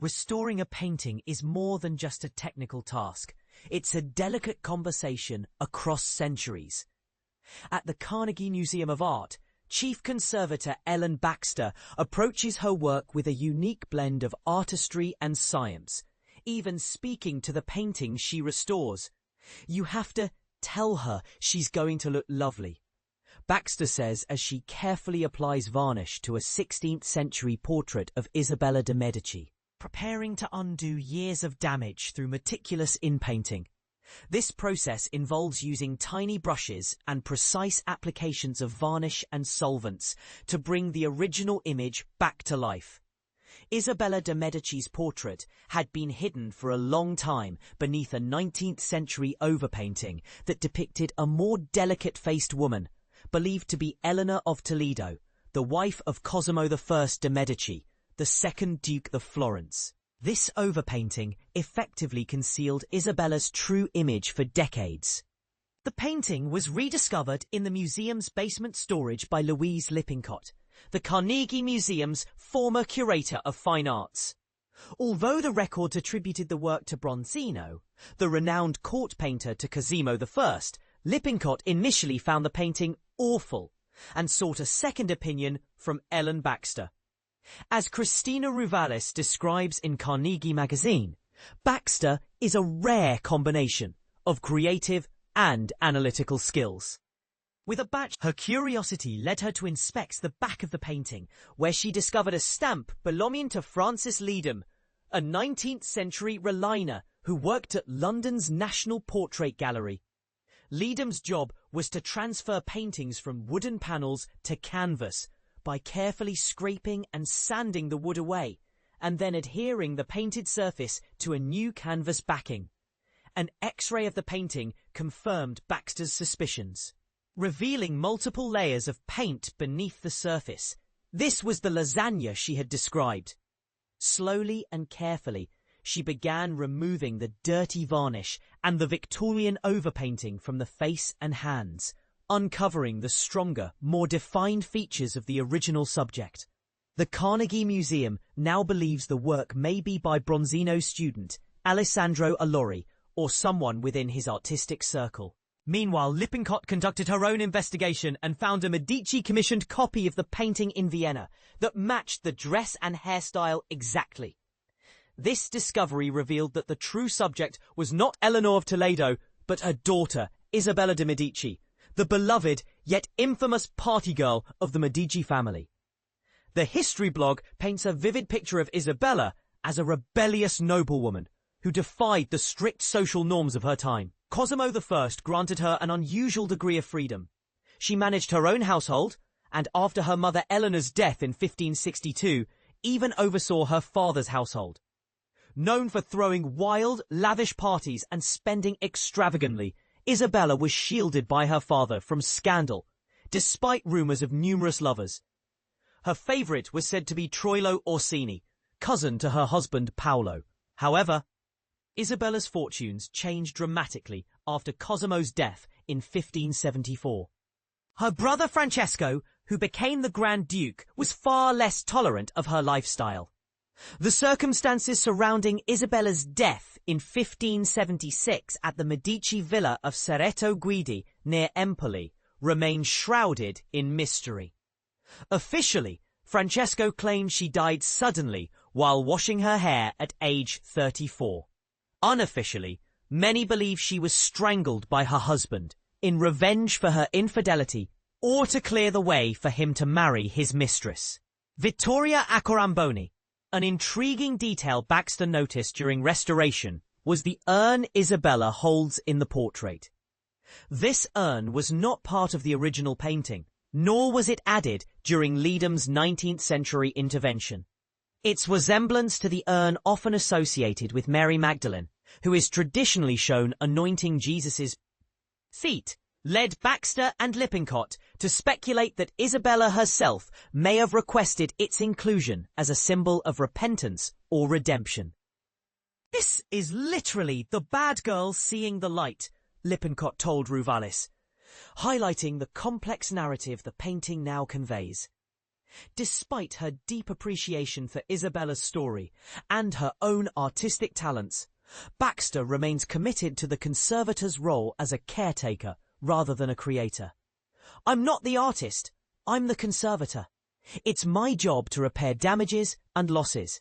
Restoring a painting is more than just a technical task. It's a delicate conversation across centuries. At the Carnegie Museum of Art, Chief Conservator Baxter approaches her work with a unique blend of artistry and science, even speaking to the painting she restores. You have to tell her she's going to look lovely, Baxter says as she carefully applies varnish to a 16th century portrait of Isabella de Medici, preparing to undo years of damage through meticulous inpainting. This process involves using tiny brushes and precise applications of varnish and solvents to bring the original image back to life. Isabella de Medici's portrait had been hidden for a long time beneath a 19th century overpainting that depicted a more delicate-faced woman, believed to be Eleanor of Toledo, the wife of Cosimo I de Medici, the second Duke of Florence. This overpainting effectively concealed Isabella's true image for decades. The painting was rediscovered in the museum's basement storage by Louise Lippincott, the Carnegie Museum's former curator of fine arts. Although the records attributed the work to Bronzino, the renowned court painter, to Cosimo I, Lippincott initially found the painting awful and sought a second opinion from Baxter. As Christina Ruvalis describes in Carnegie magazine, Baxter is a rare combination of creative and analytical skills. With a batch, her curiosity led her to inspect the back of the painting, where she discovered a stamp belonging to Francis Leedham, a 19th century reliner who worked at London's National Portrait Gallery. Leedham's job was to transfer paintings from wooden panels to canvas by carefully scraping and sanding the wood away, and then adhering the painted surface to a new canvas backing. An X-ray of the painting confirmed Baxter's suspicions, revealing multiple layers of paint beneath the surface. This was the lasagna she had described. Slowly and carefully, she began removing the dirty varnish and the Victorian overpainting from the face and hands, uncovering the stronger, more defined features of the original subject. The Carnegie Museum now believes the work may be by Bronzino's student, Alessandro Allori, or someone within his artistic circle. Meanwhile, Lippincott conducted her own investigation and found a Medici-commissioned copy of the painting in Vienna that matched the dress and hairstyle exactly. This discovery revealed that the true subject was not Eleanor of Toledo, but her daughter, Isabella de Medici, the beloved yet infamous party girl of the Medici family. The history blog paints a vivid picture of Isabella as a rebellious noblewoman who defied the strict social norms of her time. Cosimo I granted her an unusual degree of freedom. She managed her own household, and after her mother Eleanor's death in 1562, even oversaw her father's household. Known for throwing wild, lavish parties and spending extravagantly, Isabella was shielded by her father from scandal, despite rumours of numerous lovers. Her favourite was said to be Troilo Orsini, cousin to her husband Paolo. However, Isabella's fortunes changed dramatically after Cosimo's death in 1574. Her brother Francesco, who became the Grand Duke, was far less tolerant of her lifestyle. The circumstances surrounding Isabella's death in 1576 at the Medici villa of Cerreto Guidi near Empoli remain shrouded in mystery. Officially, Francesco claimed she died suddenly while washing her hair at age 34. Unofficially, many believe she was strangled by her husband in revenge for her infidelity or to clear the way for him to marry his mistress. Vittoria Accoramboni. An intriguing detail Baxter noticed during restoration was the urn Isabella holds in the portrait. This urn was not part of the original painting, nor was it added during Leedham's 19th century intervention. Its resemblance to the urn often associated with Mary Magdalene, who is traditionally shown anointing Jesus's feet, led Baxter and Lippincott to speculate that Isabella herself may have requested its inclusion as a symbol of repentance or redemption. "This is literally the bad girl seeing the light," Lippincott told Ruvalis, highlighting the complex narrative the painting now conveys. Despite her deep appreciation for Isabella's story and her own artistic talents, Baxter remains committed to the conservator's role as a caretaker rather than a creator. "I'm not the artist, I'm the conservator. It's my job to repair damages and losses,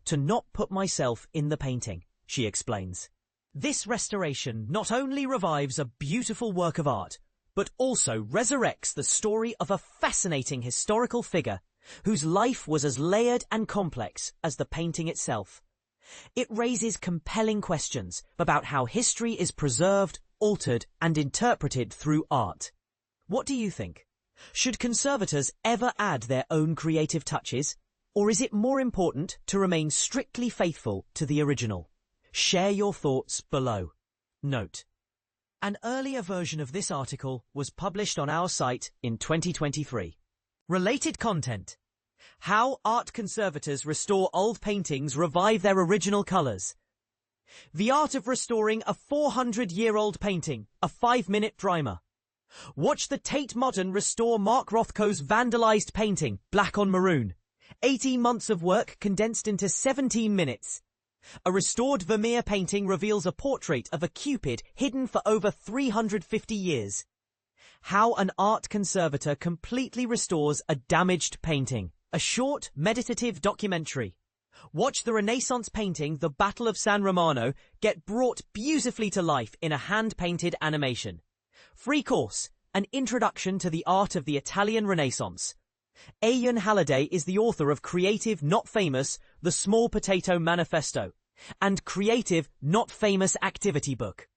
to not put myself in the painting," she explains. This restoration not only revives a beautiful work of art, but also resurrects the story of a fascinating historical figure whose life was as layered and complex as the painting itself. It raises compelling questions about how history is preserved, altered, and interpreted through art. What do you think? Should conservators ever add their own creative touches? Or is it more important to remain strictly faithful to the original? Share your thoughts below. Note: an earlier version of this article was published on our site in 2023. Related content: how art conservators restore old paintings revive their original colours. The art of restoring a 400-year-old painting, a 5-minute primer. Watch the Tate Modern restore Mark Rothko's vandalised painting, Black on Maroon. 18 months of work condensed into 17 minutes. A restored Vermeer painting reveals a portrait of a Cupid hidden for over 350 years. How an art conservator completely restores a damaged painting. A short, meditative documentary. Watch the Renaissance painting, The Battle of San Romano, get brought beautifully to life in a hand-painted animation. Free course, an introduction to the art of the Italian Renaissance. Ayan Halliday is the author of Creative Not Famous, The Small Potato Manifesto, and Creative Not Famous Activity Book.